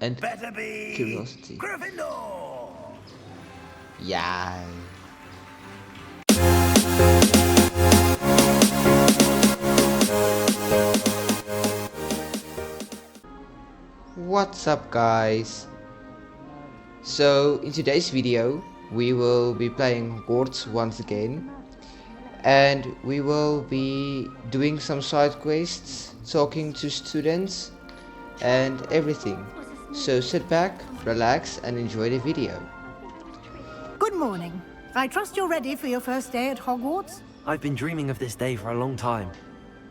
and Better be curiosity. Gryffindor. Yeah. What's up, guys? So in today's video we will be playing Hogwarts once again, and we will be doing some side quests, talking to students and everything. So sit back, relax and enjoy the video. Good morning. I trust you're ready for your first day at Hogwarts? I've been dreaming of this day for a long time.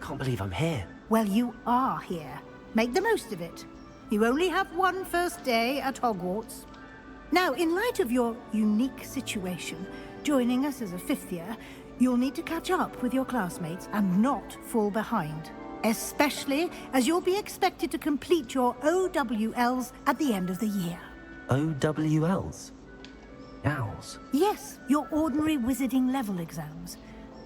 Can't believe I'm here. Well, you are here. Make the most of it. You only have one first day at Hogwarts. Now, in light of your unique situation, joining us as a fifth year, you'll need to catch up with your classmates and not fall behind. Especially as you'll be expected to complete your OWLs at the end of the year. OWLs? Owls? Yes, your ordinary wizarding level exams.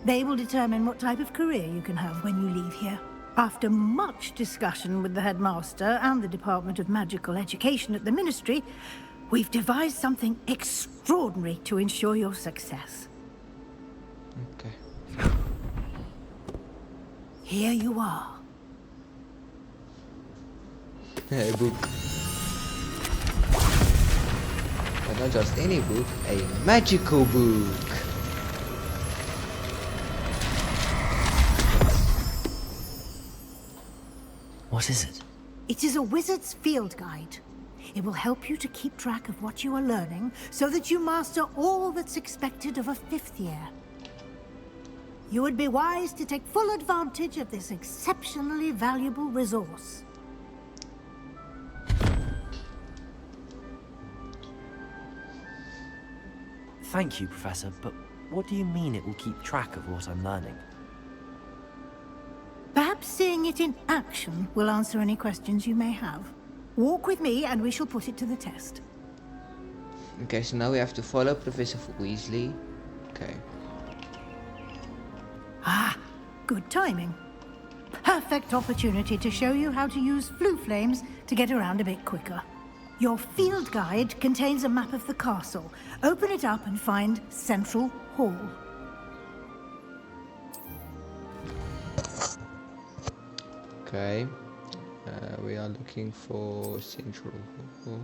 They will determine what type of career you can have when you leave here. After much discussion with the headmaster and the Department of Magical Education at the Ministry, we've devised something extraordinary to ensure your success. Okay. Here you are. A book. But not just any book, a magical book. What is it? It is a wizard's field guide. It will help you to keep track of what you are learning so that you master all that's expected of a fifth year. You would be wise to take full advantage of this exceptionally valuable resource. Thank you, Professor, but what do you mean it will keep track of what I'm learning? Perhaps seeing it in action will answer any questions you may have. Walk with me and we shall put it to the test. Okay, so now we have to follow Professor Weasley. Okay. Ah, good timing. Perfect opportunity to show you how to use flue flames to get around a bit quicker. Your field guide contains a map of the castle. Open it up and find Central Hall. Okay. We are looking for Central Hall.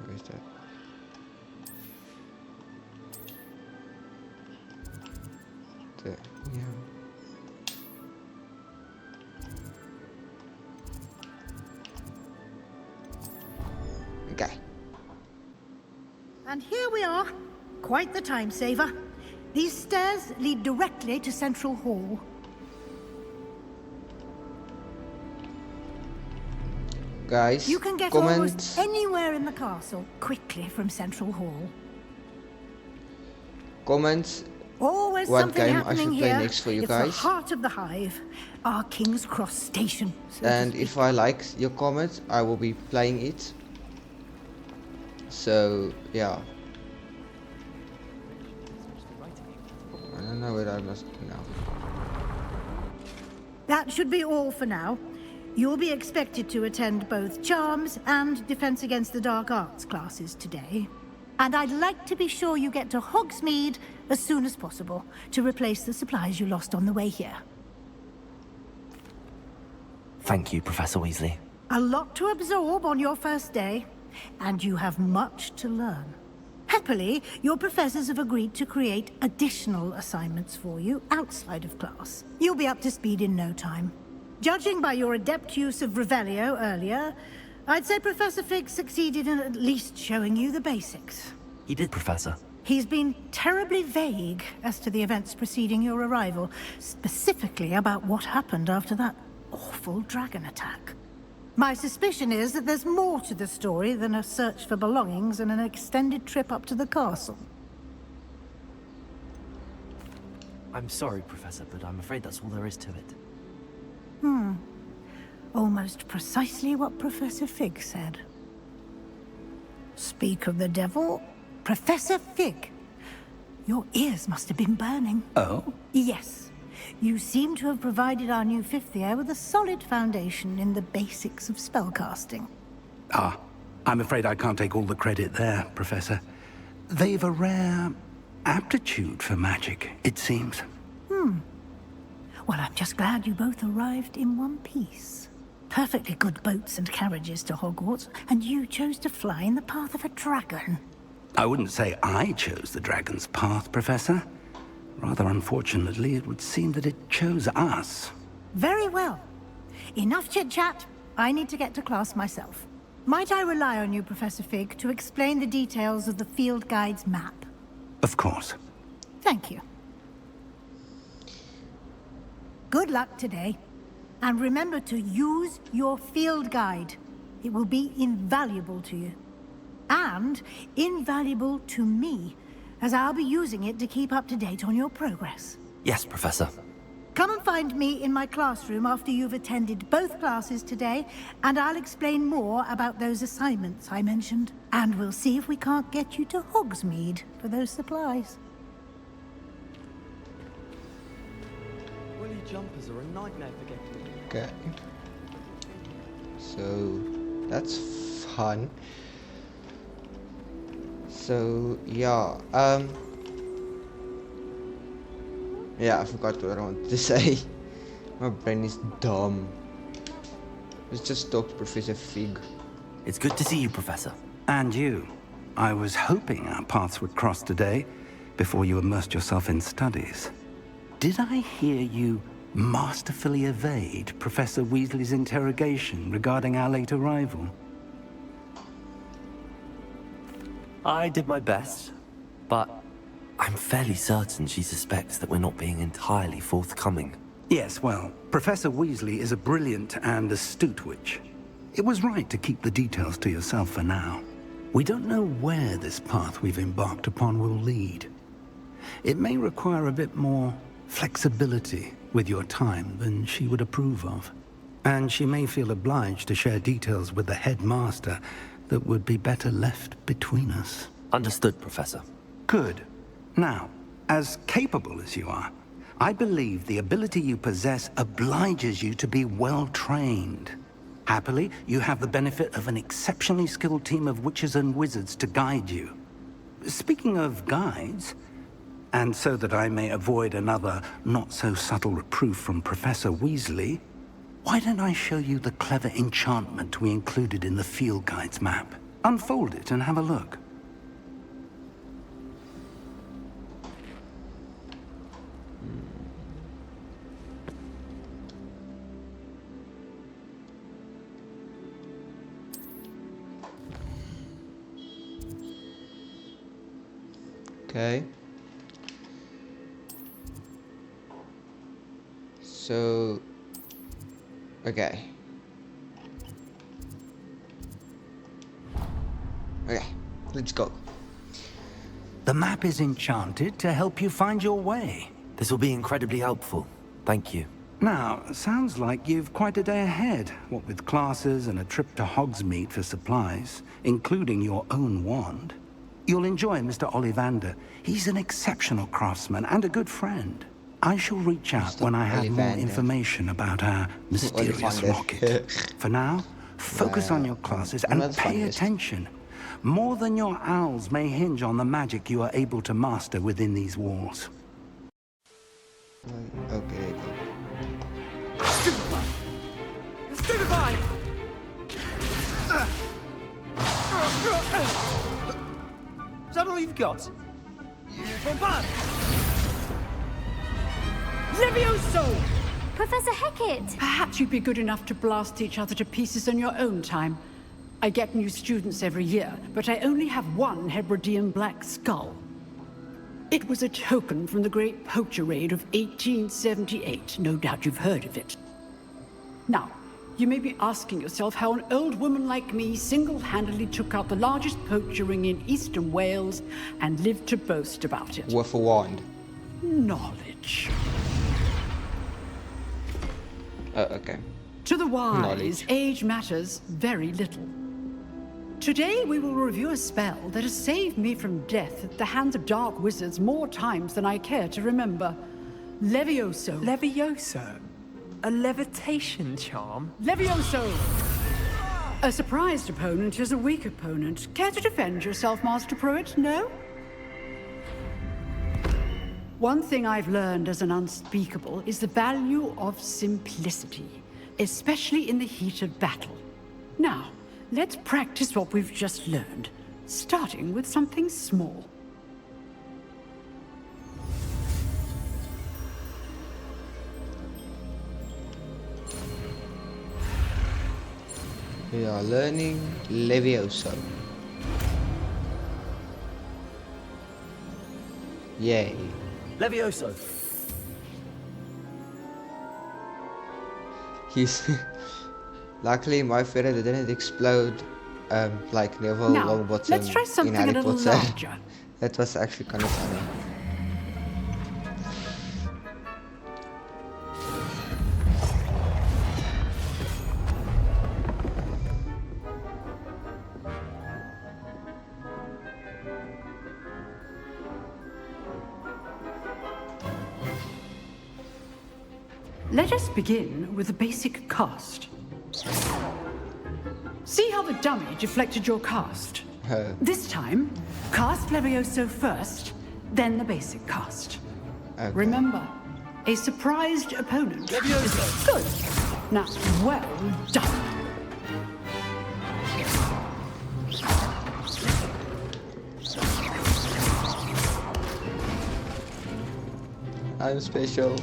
Where's that? There, yeah. Okay. And here we are. Quite the time saver. These stairs lead directly to Central Hall. Guys, You can get comment. almost anywhere in the castle quickly from Central Hall. Comment Always what something game I happening should play here. next for you It's guys. the heart of the hive, our King's Cross station. So to And speak. if I like your comment, I will be playing it. So yeah. I don't know what I must do now. That should be all for now. You'll be expected to attend both Charms and Defense Against the Dark Arts classes today. And I'd like to be sure you get to Hogsmeade as soon as possible to replace the supplies you lost on the way here. Thank you, Professor Weasley. A lot to absorb on your first day, and you have much to learn. Happily, your professors have agreed to create additional assignments for you outside of class. You'll be up to speed in no time. Judging by your adept use of Revelio earlier, I'd say Professor Fig succeeded in at least showing you the basics. He did, Professor. He's been terribly vague as to the events preceding your arrival, specifically about what happened after that awful dragon attack. My suspicion is that there's more to the story than a search for belongings and an extended trip up to the castle. I'm sorry, Professor, but I'm afraid that's all there is to it. Almost precisely what Professor Fig said. Speak of the devil, Professor Fig. Your ears must have been burning. Oh? Yes. You seem to have provided our new fifth year with a solid foundation in the basics of spellcasting. Ah, I'm afraid I can't take all the credit there, Professor. They've a rare aptitude for magic, it seems. Well, I'm just glad you both arrived in one piece. Perfectly good boats and carriages to Hogwarts, and you chose to fly in the path of a dragon. I wouldn't say I chose the dragon's path, Professor. Rather unfortunately, it would seem that it chose us. Very well. Enough chit-chat. I need to get to class myself. Might I rely on you, Professor Fig, to explain the details of the field guide's map? Of course. Thank you. Good luck today. And remember to use your field guide. It will be invaluable to you. And invaluable to me, as I'll be using it to keep up to date on your progress. Yes, Professor. Come and find me in my classroom after you've attended both classes today, and I'll explain more about those assignments I mentioned. And we'll see if we can't get you to Hogsmeade for those supplies. Woolly jumpers are a nightmare for getting. Okay. So that's fun. So yeah, yeah, I forgot what I wanted to say. My brain is dumb. Let's just talk to Professor Fig. It's good to see you, Professor. And you. I was hoping our paths would cross today, before you immersed yourself in studies. Did I hear you masterfully evade Professor Weasley's interrogation regarding our late arrival? I did my best, but I'm fairly certain she suspects that we're not being entirely forthcoming. Yes, well, Professor Weasley is a brilliant and astute witch. It was right to keep the details to yourself for now. We don't know where this path we've embarked upon will lead. It may require a bit more flexibility with your time than she would approve of. And she may feel obliged to share details with the headmaster that would be better left between us. Understood, Professor. Good. Now, as capable as you are, I believe the ability you possess obliges you to be well trained. Happily, you have the benefit of an exceptionally skilled team of witches and wizards to guide you. Speaking of guides, and so that I may avoid another not-so-subtle reproof from Professor Weasley, why don't I show you the clever enchantment we included in the field guide's map? Unfold it and have a look. Okay. So, okay. Okay, let's go. The map is enchanted to help you find your way. This will be incredibly helpful. Thank you. Now, sounds like you've quite a day ahead, what with classes and a trip to Hogsmeade for supplies, including your own wand. You'll enjoy Mr. Ollivander. He's an exceptional craftsman and a good friend. I shall reach out when I have more information about our mysterious rocket. For now, focus on your classes and pay attention. More than your owls may hinge on the magic you are able to master within these walls. Okay, go. Stupefy! Stupefy! Is that all you've got? Bombard! Levioso! Professor Hecat! Perhaps you'd be good enough to blast each other to pieces in your own time. I get new students every year, but I only have one Hebridean black skull. It was a token from the Great Poacher Raid of 1878. No doubt you've heard of it. Now, you may be asking yourself how an old woman like me single-handedly took out the largest poacher ring in eastern Wales and lived to boast about it. With a wand. Knowledge. Okay. To the wise, Knowledge. age matters very little. Today we will review a spell that has saved me from death at the hands of dark wizards more times than I care to remember. Levioso. Levioso? A levitation charm? Levioso! A surprised opponent is a weak opponent. Care to defend yourself, Master Pruitt? No? One thing I've learned as an unspeakable is the value of simplicity, especially in the heat of battle. Now, let's practice what we've just learned, starting with something small. We are learning Levioso. Yay. Levioso. He's luckily my feather didn't explode like Neville Now, Longbottom let's try in something Harry a little Potter. larger. That was actually kind of funny. Let us begin with the basic cast. See how the dummy deflected your cast? This time, cast Levioso first, then the basic cast. Okay. Remember, a surprised opponent is good. Now, well done. I'm special.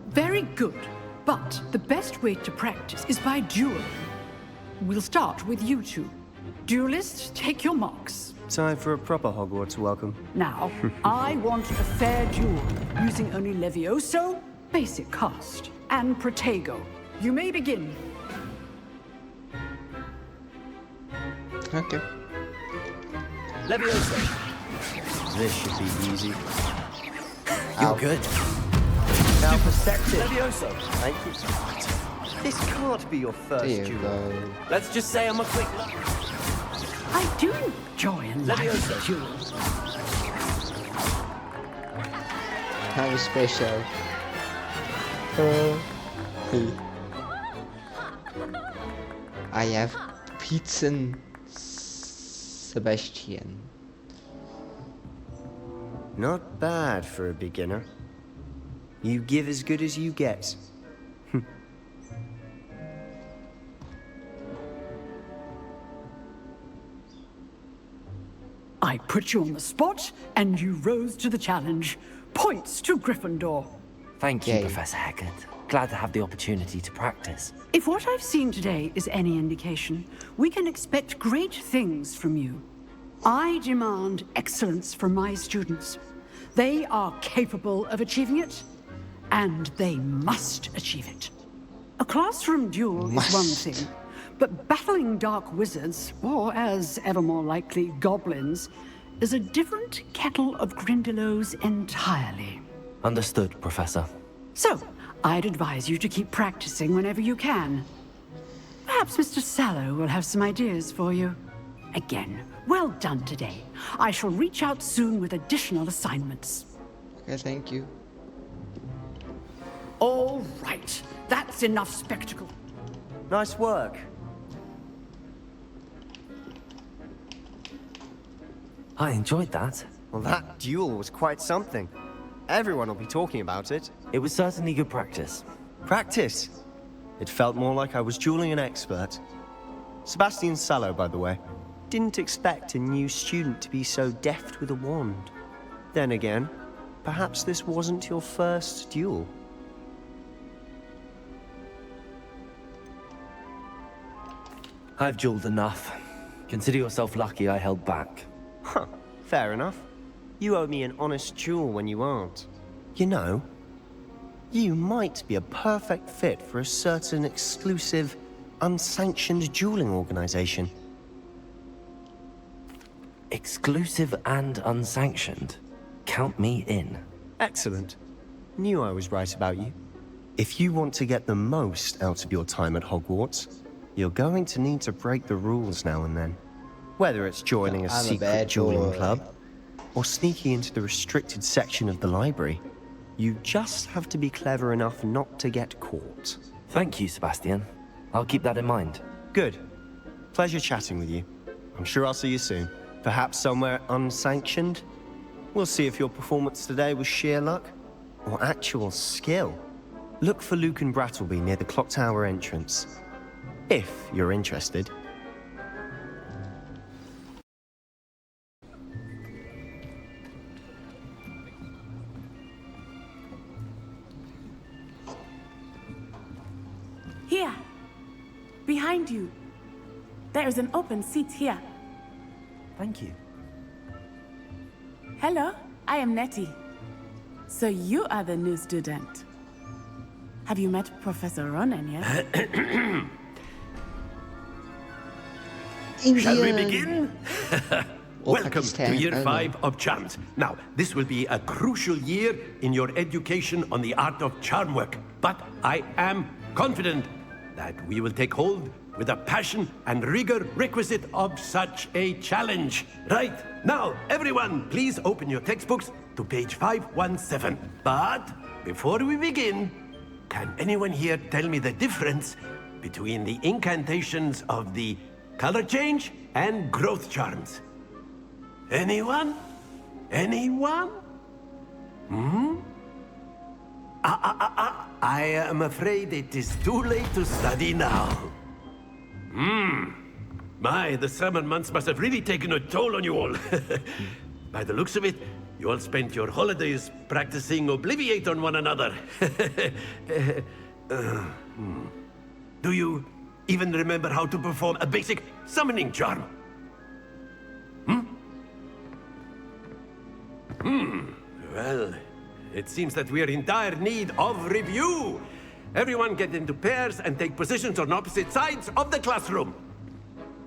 Very good, but the best way to practice is by dueling. We'll start with you two. Duelists, take your marks. Time for a proper Hogwarts welcome. Now, I want a fair duel, using only Levioso, basic cast, and Protego. You may begin. Okay. Levioso. This should be easy. Ow. You're good. Now perceptive. Levioso. Thank you. This can't be your first There you duel. go. Let's just say I'm a quick. I do enjoy a lively Levioso. duel. I'm special. I have Pizzen Sebastian. Not bad for a beginner. You give as good as you get. I put you on the spot, and you rose to the challenge. Points to Gryffindor. Thank you, Yay. Professor Haggard. Glad to have the opportunity to practice. If what I've seen today is any indication, we can expect great things from you. I demand excellence from my students. They are capable of achieving it, and they must achieve it. A classroom duel is one Must. thing, but battling dark wizards, or as ever more likely, goblins, is a different kettle of Grindylows entirely. Understood, Professor. So, I'd advise you to keep practicing whenever you can. Perhaps Mr. Sallow will have some ideas for you. Again, well done today. I shall reach out soon with additional assignments. Okay, thank you. All right, that's enough spectacle. Nice work. I enjoyed that. Well, that duel was quite something. Everyone will be talking about it. It was certainly good practice. Practice. It felt more like I was dueling an expert. Sebastian Sallow, by the way. Didn't expect a new student to be so deft with a wand. Then again, perhaps this wasn't your first duel. I've dueled enough. Consider yourself lucky I held back. Huh, fair enough. You owe me an honest duel when you aren't. You know, you might be a perfect fit for a certain exclusive, unsanctioned dueling organization. Exclusive and unsanctioned. Count me in. Excellent. Knew I was right about you. If you want to get the most out of your time at Hogwarts, you're going to need to break the rules now and then. Whether it's joining a I'm a secret bad dueling boy. club, or sneaking into the restricted section of the library. You just have to be clever enough not to get caught. Thank you, Sebastian. I'll keep that in mind. Good. Pleasure chatting with you. I'm sure I'll see you soon. Perhaps somewhere unsanctioned? We'll see if your performance today was sheer luck or actual skill. Look for Luke and Brattleby near the clock tower entrance. If you're interested. Here, behind you. There is an open seat here. Thank you. Hello, I am Nettie. So you are the new student. Have you met Professor Ronan yet? Shall we begin? Welcome to Year 5 of Charms. Now, this will be a crucial year in your education on the art of charm work. But I am confident that we will take hold with the passion and rigor requisite of such a challenge. Right, now, everyone, please open your textbooks to page 517. But before we begin, can anyone here tell me the difference between the incantations of the color change and growth charms? Anyone? Anyone? I am afraid it is too late to study now. My, the summer months must have really taken a toll on you all. By the looks of it, you all spent your holidays practicing Obliviate on one another. Do you even remember how to perform a basic summoning charm? Well, it seems that we are in dire need of review. Everyone get into pairs and take positions on opposite sides of the classroom.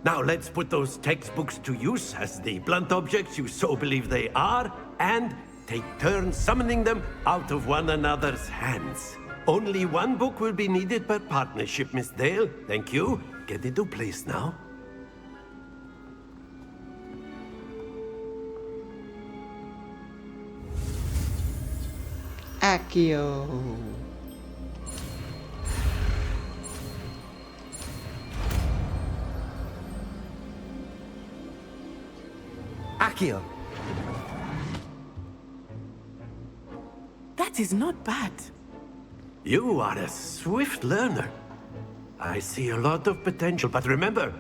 Now let's put those textbooks to use as the blunt objects you so believe they are, and take turns summoning them out of one another's hands. Only one book will be needed per partnership, Miss Dale. Thank you. Get into place now. Accio. Accio. That is not bad. You are a swift learner. I see a lot of potential, but remember,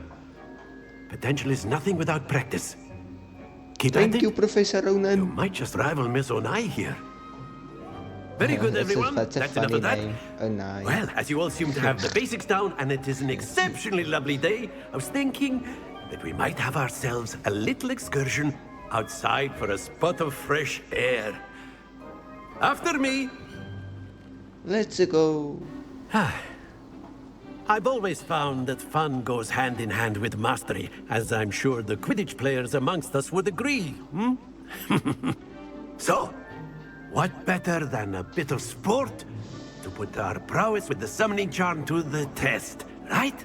potential is nothing without practice. Keep at Thank it. you, Professor You Ronan. might just rival Miss Onai here. Very good, everyone. That's a enough funny of that. name. Onai. Well, as you all seem to have the basics down, and it is an exceptionally lovely day, I was thinking that we might have ourselves a little excursion outside for a spot of fresh air. After me. Let's go. I've always found that fun goes hand in hand with mastery, as I'm sure the Quidditch players amongst us would agree. So, what better than a bit of sport to put our prowess with the summoning charm to the test, right?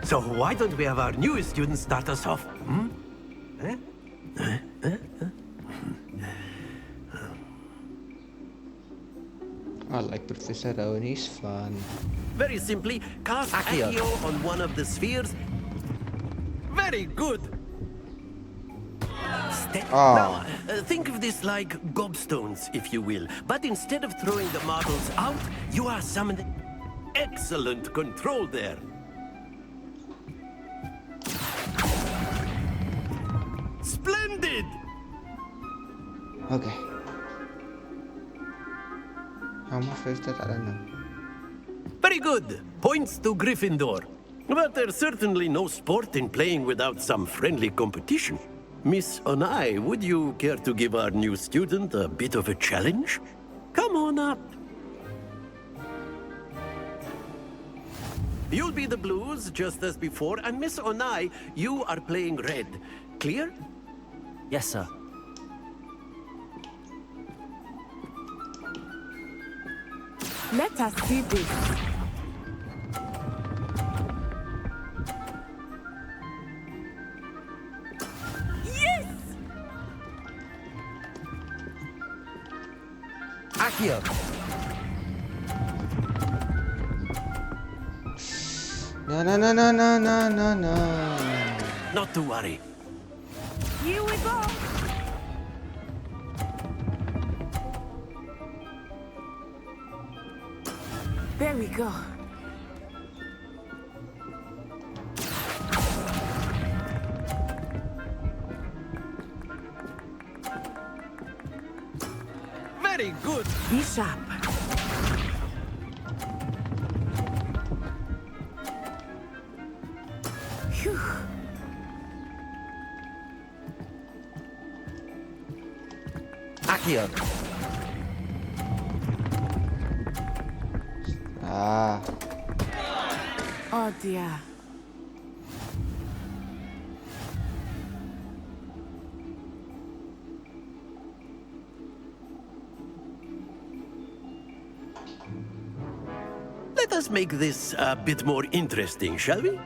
So why don't we have our newest student start us off? I like Professor Rowan, he's fun. Very simply, cast Accio on one of the spheres. Very good. Now, think of this like gobstones, if you will. But instead of throwing the marbles out, you are summoned. Excellent control there. Splendid! Okay. How much is that? I don't know. Very good. Points to Gryffindor. But there's certainly no sport in playing without some friendly competition. Miss Onai, would you care to give our new student a bit of a challenge? Come on up. You'll be the blues, just as before, and Miss Onai, you are playing red. Clear? Yes, sir. Let us see this. Yes! Accio! No, no, no, no, no, no, no, no. Not to worry. Here we go. There we go. Very good. Be sharp. Phew. Accio! Ah. Oh dear. Let us make this a bit more interesting, shall we?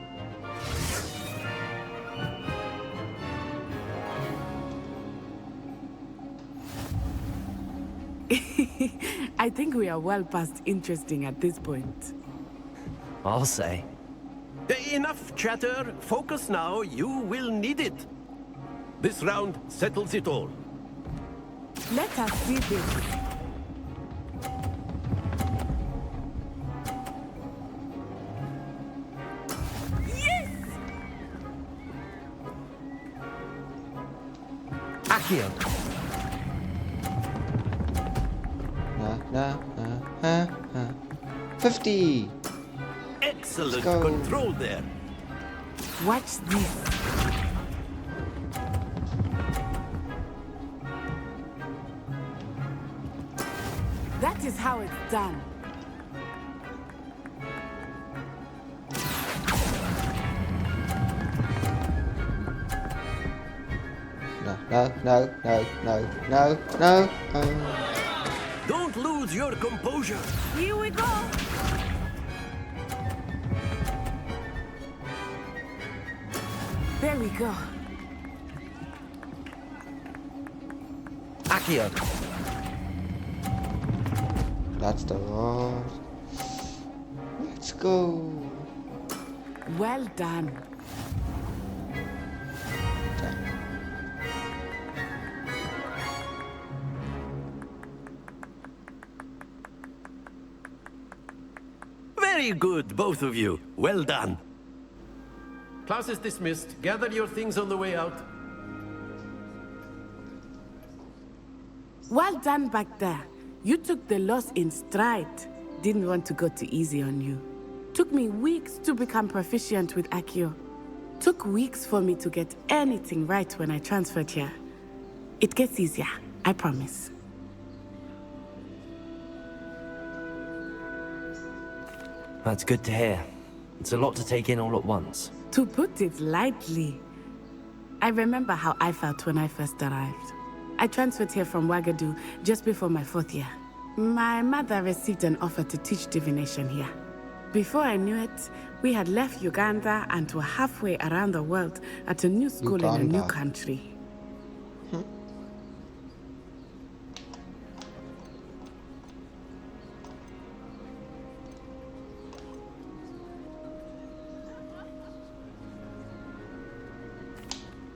I think we are well past interesting at this point. I'll say. Enough chatter. Focus now. You will need it. This round settles it all. Let us see this. Yes! Accio! No, no, 50. Excellent go. control there. Watch this. That is how it's done. No, no, no, no, no, no, no. Don't lose your composure. Here we go. There we go. Accio! That's the one. Let's go. Well done. Very good, both of you. Well done. Class is dismissed. Gather your things on the way out. Well done back there. You took the loss in stride. Didn't want to go too easy on you. Took me weeks to become proficient with Accio. Took weeks for me to get anything right when I transferred here. It gets easier, I promise. That's good to hear. It's a lot to take in all at once. To put it lightly, I remember how I felt when I first arrived. I transferred here from Ouagadougou just before my 4th year. My mother received an offer to teach divination here. Before I knew it, we had left Uganda and were halfway around the world at a new school in a new country.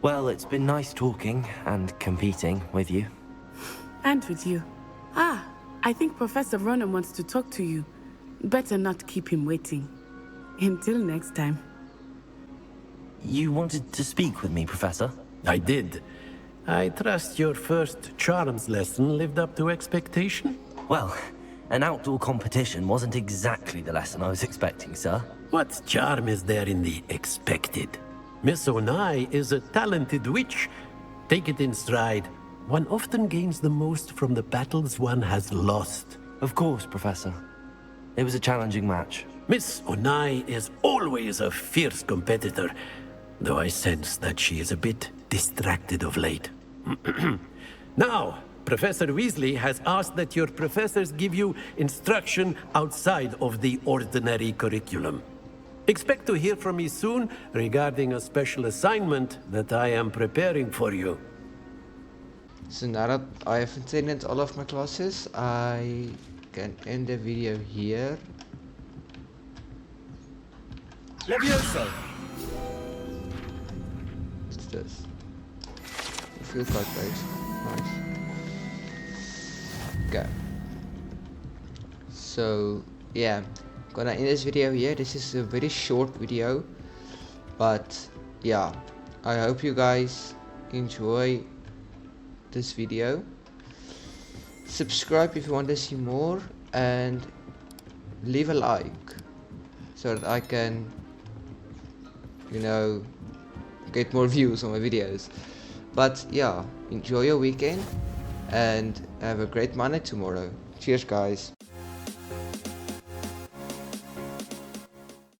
Well, it's been nice talking and competing with you. And with you. Ah, I think Professor Ronan wants to talk to you. Better not keep him waiting. Until next time. You wanted to speak with me, Professor? I did. I trust your first charms lesson lived up to expectation? Well, an outdoor competition wasn't exactly the lesson I was expecting, sir. What charm is there in the expected? Miss Onai is a talented witch. Take it in stride. One often gains the most from the battles one has lost. Of course, Professor. It was a challenging match. Miss Onai is always a fierce competitor, though I sense that she is a bit distracted of late. Now, Professor Weasley has asked that your professors give you instruction outside of the ordinary curriculum. Expect to hear from me soon regarding a special assignment that I am preparing for you. So now that I have attended all of my classes, I can end the video here. Levioso! What's this? A field card page. Nice. Okay. So yeah, gonna end this video here. This is a very short video, but yeah, I hope you guys enjoy this video. Subscribe if you want to see more, and leave a like so that I can, you know, get more views on my videos. But yeah, enjoy your weekend and have a great Monday tomorrow. Cheers guys.